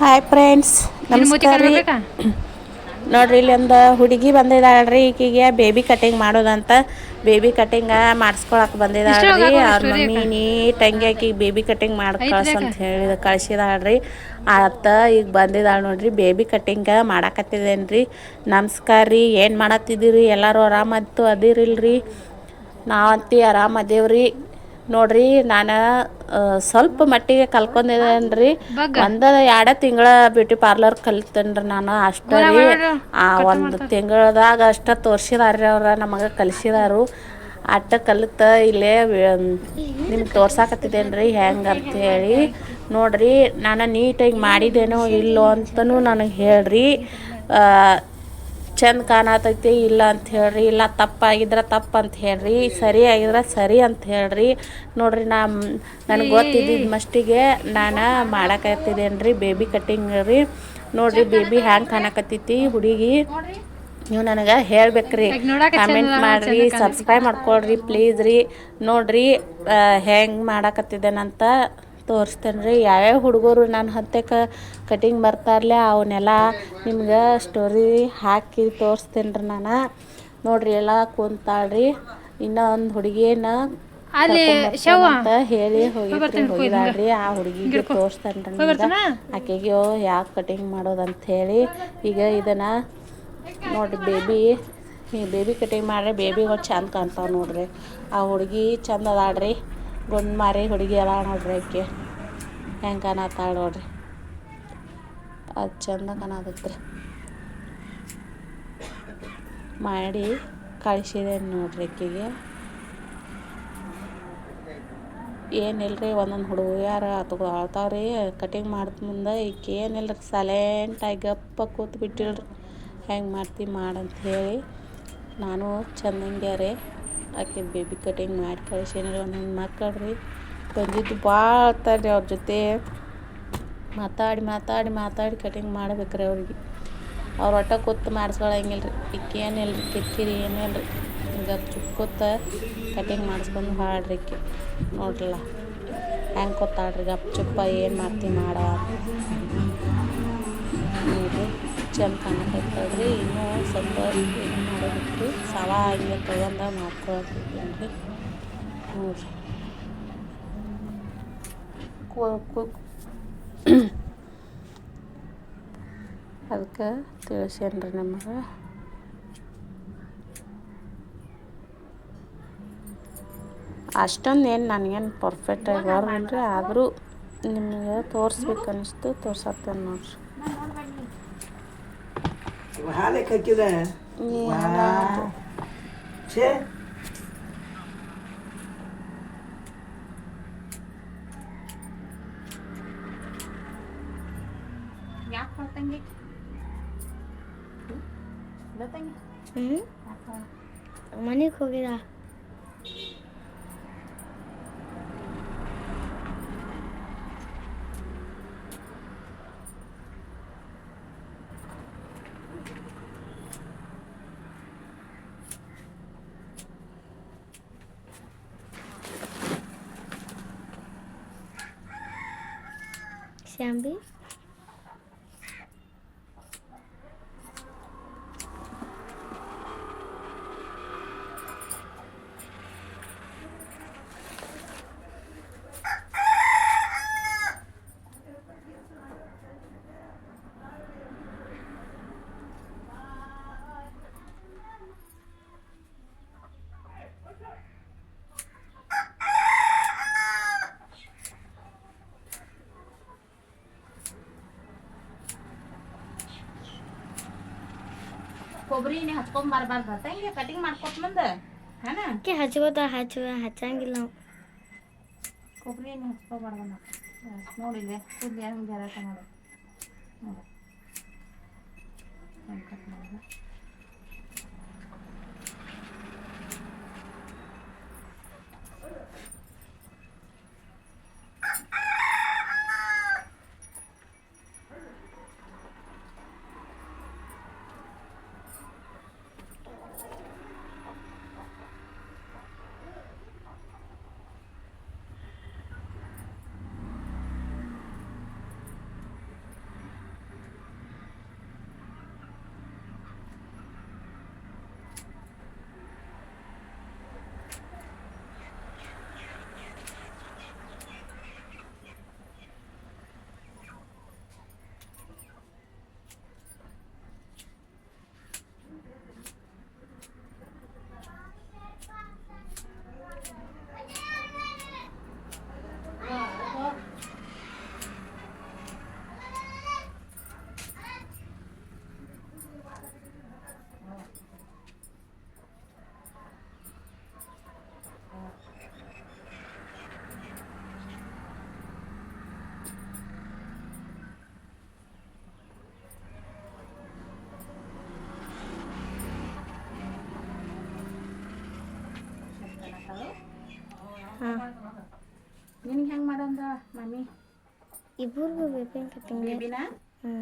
Hi friends, ನಮಸ್ಕಾರ ರೀ. ನೋಡ್ರಿ ಇಲ್ಲಿ ಒಂದು ಹುಡುಗಿ ಬಂದಿದ್ದಾಳ್ರಿ. ಈಕಿಗೆ ಬೇಬಿ ಕಟಿಂಗ್ ಮಾಡೋದಂತ ಬೇಬಿ ಕಟಿಂಗ್ ಮಾಡಿಸ್ಕೊಳಕ್ಕೆ ಬಂದಿದ್ದಾಳ್ರಿ. ಅವ್ರ ಮಮ್ಮಿ ನೀಟಂಗಿ ಆಕಿಗೆ ಬೇಬಿ ಕಟಿಂಗ್ ಮಾಡಿ ಕಳ್ಸಂತ ಹೇಳಿ ಕಳ್ಸಿದಾಳ್ರಿ. ಆತ ಈಗ ಬಂದಿದ್ದಾಳೆ ನೋಡ್ರಿ. ಬೇಬಿ ಕಟಿಂಗ್ ಮಾಡಾಕತ್ತಿದ್ದೇನ್ರಿ. ನಮಸ್ಕಾರ ರೀ. ಏನು ಮಾಡತ್ತಿದ್ದೀರಿ? ಎಲ್ಲರೂ ಆರಾಮತ್ತು ಅದಿರಿಲ್ರಿ? ನಾವಂತೂ ಆರಾಮ ಅದೇವ್ರಿ. ನೋಡ್ರಿ, ನಾನು ಸ್ವಲ್ಪ ಮಟ್ಟಿಗೆ ಕಲ್ಕೊಂಡಿದ್ದೇನೆ. ಒಂದು 2 ತಿಂಗಳ ಬ್ಯೂಟಿ ಪಾರ್ಲರ್ ಕಲಿತೇನ್ರಿ ನಾನು. ಅಷ್ಟೇ ರೀ. ಒಂದು ತಿಂಗಳದಾಗ ಅಷ್ಟು ತೋರಿಸಿದಾರ್ರಿ ಅವ್ರು ನಮಗೆ ಕಲಿಸಿದಾರು. ಅಟ್ಟ ಕಲಿತ ಇಲ್ಲೇ ನಿಮ್ಗೆ ತೋರ್ಸಾಕತ್ತಿದ್ದೇನೆ ರೀ ಹೆಂಗೆ ಅಂಥೇಳಿ. ನೋಡ್ರಿ, ನಾನು ನೀಟಾಗಿ ಮಾಡಿದ್ದೇನೋ ಇಲ್ಲೋ ಅಂತಲೂ ನನಗೆ ಹೇಳ್ರಿ. ಚಂದ ಕಾಣತೈತಿ ಇಲ್ಲ ಅಂತ ಹೇಳ್ರಿ. ಇಲ್ಲ ತಪ್ಪಾಗಿದ್ರೆ ತಪ್ಪು ಅಂತ ಹೇಳ್ರಿ. ಸರಿ ಆಗಿದ್ರೆ ಸರಿ ಅಂತ ಹೇಳ್ರಿ. ನೋಡ್ರಿ, ನನಗೆ ಗೊತ್ತಿದ್ದಿದ್ದು ಮಷ್ಟಿಗೆ ನಾನು ಮಾಡಾಕತ್ತಿದ್ದೇನೆ ರೀ ಬೇಬಿ ಕಟಿಂಗ್ ರೀ. ನೋಡ್ರಿ, ಬೇಬಿ ಹ್ಯಾಂಗೆ ಕಾಣಕತ್ತೈತಿ ಹುಡುಗಿ ನೀವು ನನಗೆ ಹೇಳ್ಬೇಕ್ರಿ. ಕಮೆಂಟ್ ಮಾಡಿರಿ, ಸಬ್ಸ್ಕ್ರೈಬ್ ಮಾಡ್ಕೊಳ್ರಿ ಪ್ಲೀಸ್ ರೀ. ನೋಡ್ರಿ, ಹೆಂಗೆ ಮಾಡಾಕತ್ತಿದ್ದೇನಂತ ತೋರಿಸ್ತೇನೆ ರೀ. ಯಾವ್ಯಾವ ಹುಡುಗರು ನನ್ನ ಹತ್ತಕ್ಕೆ ಕಟಿಂಗ್ ಬರ್ತಾರಲ್ಲ ಅವನ್ನೆಲ್ಲ ನಿಮ್ಗೆ ಸ್ಟೋರಿ ಹಾಕಿ ತೋರಿಸ್ತೇನೆ ರೀ ನಾನು. ನೋಡ್ರಿ, ಎಲ್ಲ ಕುಂತಾಳ್ರಿ. ಇನ್ನೂ ಒಂದು ಹುಡುಗಿನ ಅಂತ ಹೇಳಿ ಹೋಗಿದಾಳ್ರಿ. ಆ ಹುಡುಗಿಗೆ ತೋರಿಸ್ತೇನೆ ರೀ ನಿಮ್ಗೆ. ಆಕೆಗೆ ಯಾಕೆ ಕಟಿಂಗ್ ಮಾಡೋದಂತ ಹೇಳಿ. ಈಗ ಇದನ್ನು ನೋಡಿರಿ, ಬೇಬಿ ಕಟಿಂಗ್ ಮಾಡ್ರಿ. ಬೇಬಿಗಳು ಚಂದ ಕಾಣ್ತಾವೆ ನೋಡ್ರಿ. ಆ ಹುಡುಗಿ ಚಂದ ಅದಾಳ್ರಿ. ಗುಂಡು ಮಾರಿ ಹುಡುಗಿ ಅದ ನೋಡ್ರಿ. ಆಕೆ ಹೆಂಗೆ ಕಾಣತ್ತಾಳ ನೋಡ್ರಿ. ಅದು ಚಂದ ಕಾಣತೈತ್ರಿ. ಮಾಡಿ ಕಳಿಸಿದೇನೆ ನೋಡ್ರಿ ಆಕೆಗೆ. ಏನಿಲ್ಲರಿ, ಒಂದೊಂದು ಹುಡುಗಿಯರು ಅಳ್ತಾವ್ರಿ ಕಟಿಂಗ್ ಮಾಡ್ದ ಮುಂದೆ. ಈಕೆ ಏನಿಲ್ಲರಿ, ಸೈಲೆಂಟಾಗಿ ಗಪ್ಪ ಕೂತು ಬಿಟ್ಟಿಳ್ರಿ. ಹೆಂಗೆ ಮಾಡ್ತೀವಿ ಮಾಡಂತ ಹೇಳಿ. ನಾನು ಚಂದಂಗೆ ರೀ ಆಕೆ ಬೇಬಿ ಕಟಿಂಗ್ ಮಾಡಿ ಕಳಿಸೇನಿ ರೀ. ಒಂದೊಂದು ಮಕ್ಕಳು ರೀ ಬಂದಿದ್ದು ಭಾಳ ಆಳ್ತಾರೆ ರೀ. ಅವ್ರ ಜೊತೆ ಮಾತಾಡಿ ಕಟಿಂಗ್ ಮಾಡ್ಬೇಕ್ರಿ ಅವ್ರಿಗೆ. ಅವ್ರು ಒಟ್ಟು ಕೂತು ಮಾಡಿಸ್ಕೊಳಂಗಿಲ್ಲ ರೀ. ಈಕೆ ಏನಿಲ್ಲ ರೀ, ಕಿರಿಕಿರಿ ಏನಿಲ್ಲ ರೀ. ಗಪ್ ಚುಪ್ ಕೂತು ಕಟಿಂಗ್ ಮಾಡಿಸ್ಕೊಂಡು ಹಾಡ್ರಿ. ಈಕೆ ನೋಡ್ರಲ್ಲ ಹೆಂಗೆ ಕೂತಾಳ್ರಿ ಗಪ್ ಚುಪ್ಪ. ಏನು ಮಾಡ್ತೀವಿ ಮಾಡ ನೋಡ್ರಿ, ಚಂದ ಕಾಣಕತ್ತಳ್ರಿ. ಇನ್ನೂ ಸ್ವಲ್ಪ ಏನು ಮಾಡೋದಕ್ಕೆ ಸವ ಹಿಂಗೆ ತೊಗೊಂಡ ಮಾಡ್ಕೊಳತ್ತಿದ್ದೇನೆ ರೀ. ನೋಡ್ರಿ, ಅದಕ್ಕೆ ತಿಳಿಸೇನಿ ರೀ ನಿಮಗೆ. ಅಷ್ಟೊಂದು ಏನು ನನಗೇನು ಪರ್ಫೆಕ್ಟಾಗಿ ಬರೋದಿಲ್ಲ ರೀ. ಆದರೂ ನಿಮಗೆ ತೋರಿಸ್ಬೇಕು ಅನ್ನಿಸ್ತು ತೋರ್ಸತ್ತೇನೆ ನೋಡ್ರಿ. ಮನೆಗೆ ಹೋಗಿದ ಶಾಂಬಿ. ಕೊಬ್ಬರಿ ಎಣ್ಣೆ ಹಚ್ಕೊಂಬರ್ಬಾರ್ದು ಹಿಂಗೆ ಕಟಿಂಗ್ ಮಾಡ್ಕೊತ ಮುಂದೆ ಹಚ್ಚಂಗಿಲ್ಲ ನಾವು. ಕೊಬ್ಬರಿ ಎಣ್ಣೆ ಹಚ್ಕೊಬಾರ್ದು ನೋಡಿದೆ ಕೂದಲು ಹೆಂಗೆ ಜರಾಟ ನೋಡಿ. ಕಟ್ ಮಾಡಿದೆ. ಇಬ್ಬರಿಗೂ ಬೇಬಿನ ಕಟ್ಟಿಂಗ್. ಬೇಬಿನ ಹ್ಞೂ.